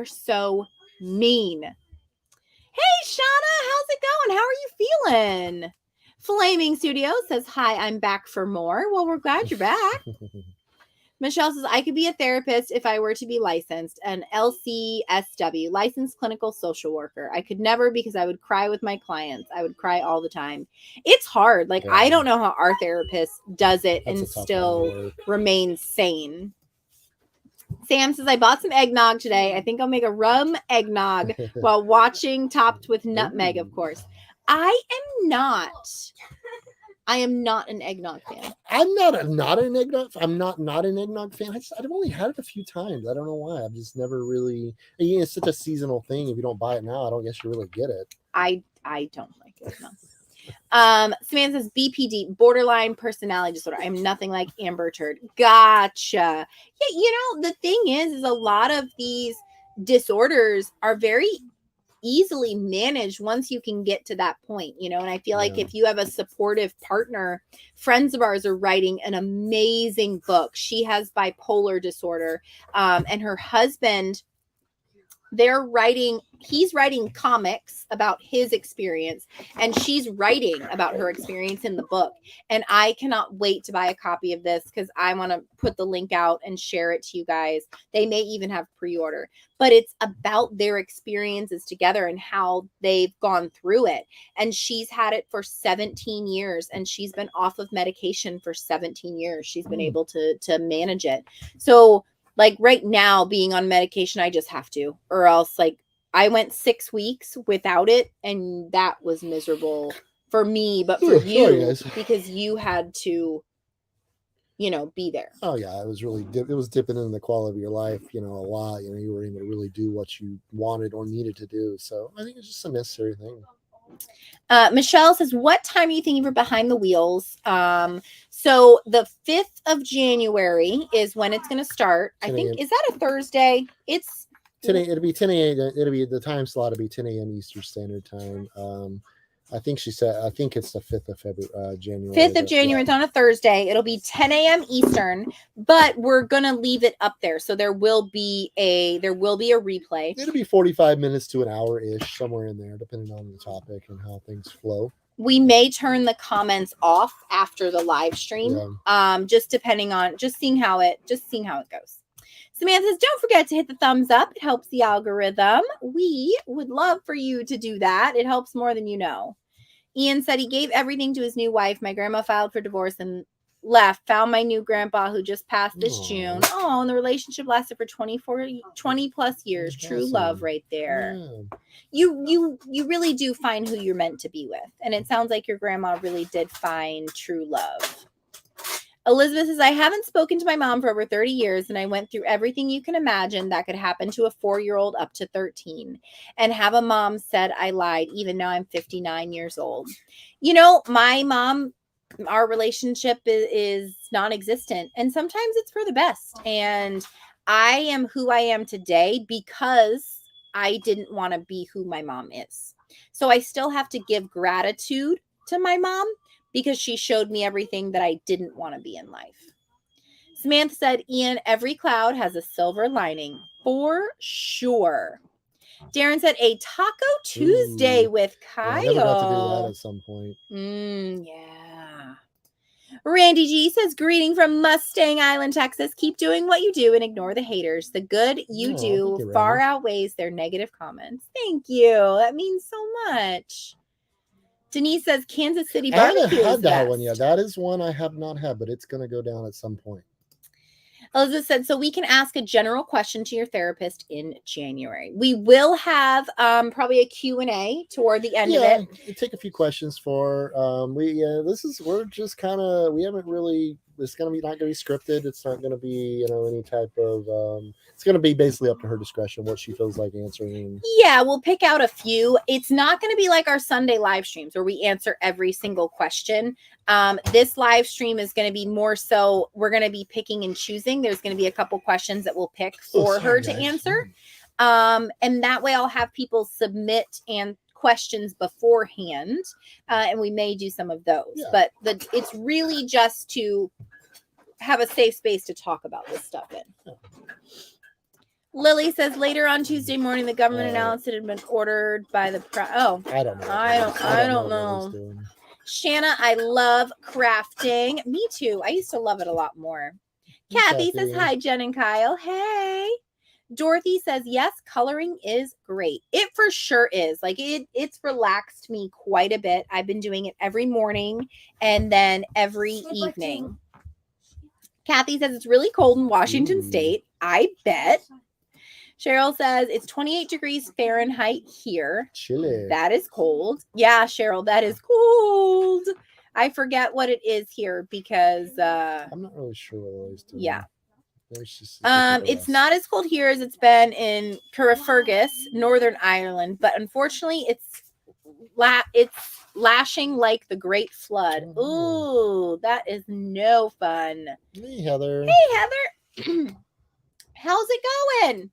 so mean. Hey, Shauna, how's it going? How are you feeling? Flaming Studio says, hi, I'm back for more. Well, we're glad you're back. Michelle says, I could be a therapist if I were to be licensed, an LCSW, licensed clinical social worker. I could never because I would cry with my clients. I would cry all the time. It's hard. Like, Yeah. I don't know how our therapist does it That's and a tough still one to work. remains sane. Sam says, I bought some eggnog today. I think I'll make a rum eggnog while watching, topped with nutmeg, of course. I am not an eggnog fan. I'm not an eggnog. I'm not an eggnog fan. I've only had it a few times. I don't know why. I've just never really. It's such a seasonal thing. If you don't buy it now, I don't guess you really get it. I don't like eggnog. Samantha says BPD, borderline personality disorder. I'm nothing like Amber Turd. Gotcha. Yeah, the thing is a lot of these disorders are very easily managed once you can get to that point, and I feel like if you have a supportive partner, friends of ours are writing an amazing book. She has bipolar disorder, and her husband, he's writing comics about his experience, and she's writing about her experience in the book. And I cannot wait to buy a copy of this because I want to put the link out and share it to you guys. They may even have pre-order, but it's about their experiences together and how they've gone through it. And she's had it for 17 years and she's been off of medication for 17 years. She's been able to manage it. So like right now being on medication, I just have to, or else like I went 6 weeks without it. And that was miserable for me, but for you, because you had to, be there. Oh yeah. It was really, it was dipping into the quality of your life, a lot, you were able to really do what you wanted or needed to do. So I think it's just a necessary thing. Michelle says, what time are you thinking for Behind the Wheels? So the 5th of January is when it's going to start. I think, is that a Thursday? It's today. It'll be 10 a.m. It'll be the time slot. It'll be 10 a.m. Eastern Standard Time. I think she said, I think it's the 5th of February, January. 5th of January. It's on a Thursday. It'll be 10 a.m. Eastern, but we're going to leave it up there. So there will be a replay. It'll be 45 minutes to an hour-ish, somewhere in there, depending on the topic and how things flow. We may turn the comments off after the live stream. Yeah. Just depending on, just seeing how it goes. Samantha says, don't forget to hit the thumbs up. It helps the algorithm. We would love for you to do that. It helps more than you know. Ian said he gave everything to his new wife. My grandma filed for divorce and left. Found my new grandpa who just passed this June. Oh, and the relationship lasted for 20 plus years. That's true awesome. Love right there. Yeah. You really do find who you're meant to be with. And it sounds like your grandma really did find true love. Elizabeth says, I haven't spoken to my mom for over 30 years, and I went through everything you can imagine that could happen to a 4-year-old up to 13. And have a mom said I lied, even now I'm 59 years old. My mom, our relationship is non-existent, and sometimes it's for the best. And I am who I am today because I didn't want to be who my mom is. So I still have to give gratitude to my mom, because she showed me everything that I didn't want to be in life. Samantha said, Ian, every cloud has a silver lining. For sure. Darren said, a Taco Tuesday with Kyle. I never got to do that at some point. Yeah. Randy G says, greeting from Mustang Island, Texas. Keep doing what you do and ignore the haters. The good you do far outweighs their negative comments. Thank you. That means so much. Denise says Kansas City barbecue. I haven't had that one yet. That is one I have not had, but it's going to go down at some point. Elizabeth said, so we can ask a general question to your therapist in January. We will have probably a Q&A toward the end of it. Take a few questions for we're just kind of, we haven't really, it's gonna be not gonna be scripted. It's not gonna be any type of it's gonna be basically up to her discretion what she feels like answering. Yeah, we'll pick out a few. It's not going to be like our Sunday live streams where we answer every single question. This live stream is going to be more so we're going to be picking and choosing. There's going to be a couple questions that we'll pick for her to answer. And that way I'll have people submit and questions beforehand. And we may do some of those. Yeah. But it's really just to have a safe space to talk about this stuff in. Yeah. Lily says later on Tuesday morning, the government announced it had been ordered by the I don't know. I don't know. Shanna, I love crafting. Me too. I used to love it a lot more. Kathy says hi, Jen and Kyle. Hey. Dorothy says yes, coloring is great. It for sure is. Like it's relaxed me quite a bit. I've been doing it every morning and then every evening. Kathy says it's really cold in Washington State. I bet. Cheryl says it's 28 degrees Fahrenheit here. Chilly. That is cold. Yeah, Cheryl, that is cold. I forget what it is here because I'm not really sure what it is. Yeah. It's not as cold here as it's been in Carrickfergus, Northern Ireland, but unfortunately it's lashing like the Great Flood. Ooh, that is no fun. Hey, Heather. Hey, Heather. How's it going?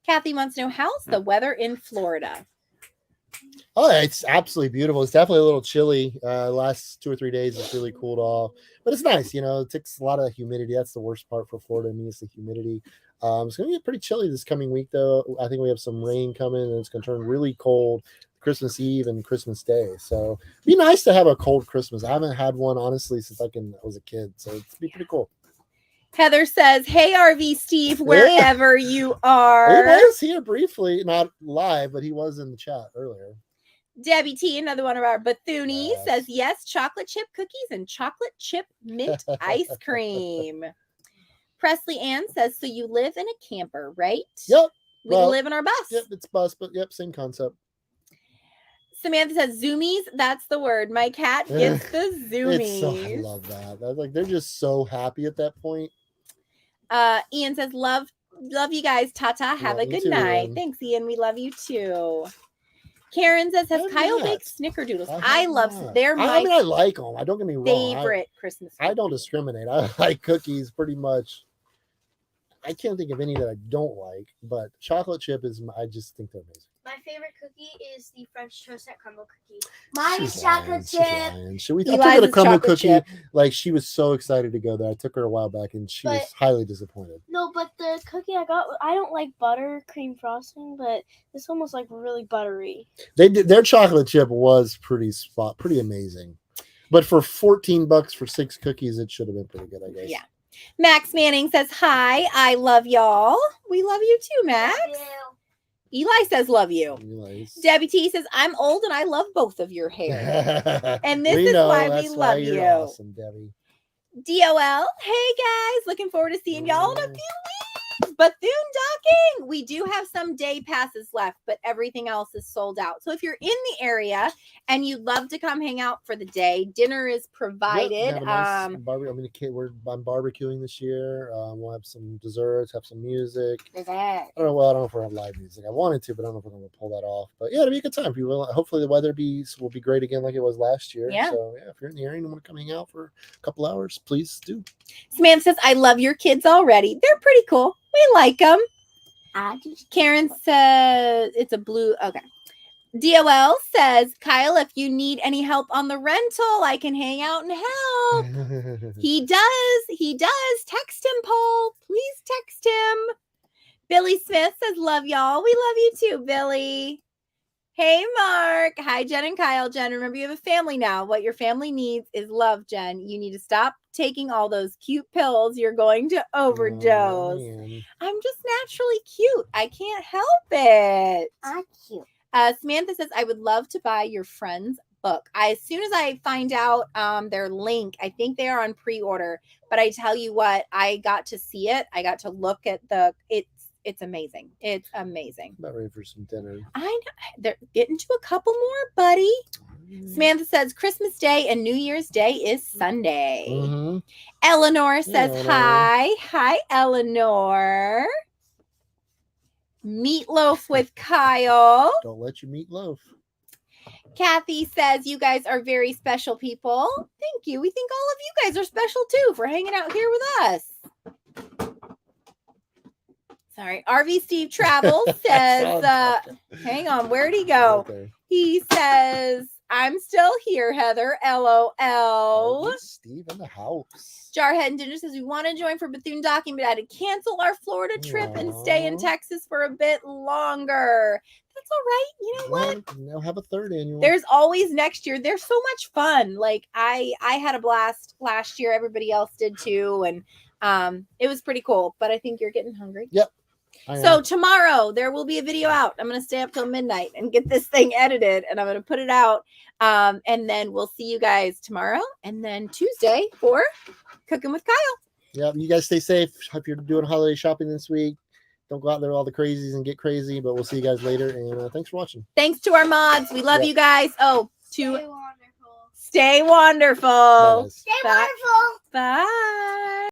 Kathy wants to know, how's the weather in Florida? Oh, it's absolutely beautiful. It's definitely a little chilly. Last 2 or 3 days, it's really cooled off, but it's nice. It takes a lot of humidity. That's the worst part for Florida. I mean, it's the humidity. It's going to get pretty chilly this coming week, though. I think we have some rain coming, and it's going to turn really cold Christmas Eve and Christmas Day. So it'd be nice to have a cold Christmas. I haven't had one, honestly, since I was a kid. So it'd be pretty cool. Heather says, hey, RV Steve, wherever you are. He was here briefly, not live, but he was in the chat earlier. Debbie T, another one of our Bethoonies, says, yes, chocolate chip cookies and chocolate chip mint ice cream. Presley Ann says, so you live in a camper, right? Yep. We live in our bus. Yep, it's bus, but yep, same concept. Samantha says, zoomies, that's the word. My cat gets the zoomies. I love that. They're just so happy at that point. Ian says, love you guys. Tata, have a good night. Ian. Thanks, Ian. We love you too. Karen says, has Kyle baked snickerdoodles? I love them. They're my I like them. I don't get me wrong. Favorite Christmas cookies. I don't discriminate. I like cookies pretty much. I can't think of any that I don't like, but chocolate chip I just think they're amazing. My favorite cookie is the French toast at crumble cookie. Mine is chocolate chip. I took her to crumble cookie. Chip. Like she was so excited to go there. I took her a while back and she was highly disappointed. No, but the cookie I got, I don't like buttercream frosting, but it's almost like really buttery. Their chocolate chip was pretty amazing. But for $14 for 6 cookies, it should have been pretty good, I guess. Yeah. Max Manning says, hi, I love y'all. We love you too, Max. Eli says, love you. Debbie T says, I'm old and I love both of your hair. And this is why we love you. Awesome, Debbie. DOL, hey guys, looking forward to seeing y'all in a few weeks. Bethune-Docking, we do have some day passes left, but everything else is sold out. So if you're in the area and you'd love to come hang out for the day, dinner is provided. I'm barbecuing this year. We'll have some desserts, have some music. I don't know if we'll have live music. I wanted to, but I don't know if we're going to pull that off. But yeah, it'll be a good time. Hopefully the weather will be great again like it was last year. Yeah. So yeah, if you're in the area and want to come hang out for a couple hours, please do. Samantha says, I love your kids already. They're pretty cool. We like them. Karen says it's a blue. Okay. DOL says, Kyle, if you need any help on the rental, I can hang out and help. He does. Text him, Paul. Please text him. Billy Smith says, love y'all. We love you too, Billy. Hey, Mark. Hi, Jen and Kyle. Jen, remember you have a family now. What your family needs is love, Jen. You need to stop taking all those cute pills. You're going to overdose. I'm just naturally cute. I can't help it. I'm cute. Samantha says, I would love to buy your friend's look. As soon as I find out their link, I think they are on pre-order. But I tell you what, I got to see it. I got to look at it's amazing. It's amazing. About ready for some dinner. I know. They're getting to a couple more, buddy. Samantha says Christmas Day and New Year's Day is Sunday. Mm-hmm. Eleanor says Eleanor. hi. Hi, Eleanor. Meatloaf with Kyle. Don't let your meat loaf. Kathy says you guys are very special people. Thank you. We think all of you guys are special too for hanging out here with us. Sorry. RV Steve Travel says, hang on, where'd he go? Okay. He says, I'm still here, Heather. LOL. Steve in the house. Jarhead and Ginger says, we want to join for Bethune Docking, but I had to cancel our Florida trip and stay in Aw. Texas for a bit longer. That's all right. You know what? Now have a third annual. There's always next year. They're so much fun. Like I had a blast last year. Everybody else did too. And it was pretty cool. But I think you're getting hungry. Yep. So tomorrow there will be a video out. I'm going to stay up till midnight and get this thing edited, and I'm going to put it out. And then we'll see you guys tomorrow and then Tuesday for Cooking with Kyle. Yeah, you guys stay safe. Hope you're doing holiday shopping this week. Don't go out there with all the crazies and get crazy, but we'll see you guys later. And thanks for watching. Thanks to our mods. We love Yeah. you guys. Oh, Stay wonderful. stay wonderful. Bye, guys. Stay wonderful. Bye.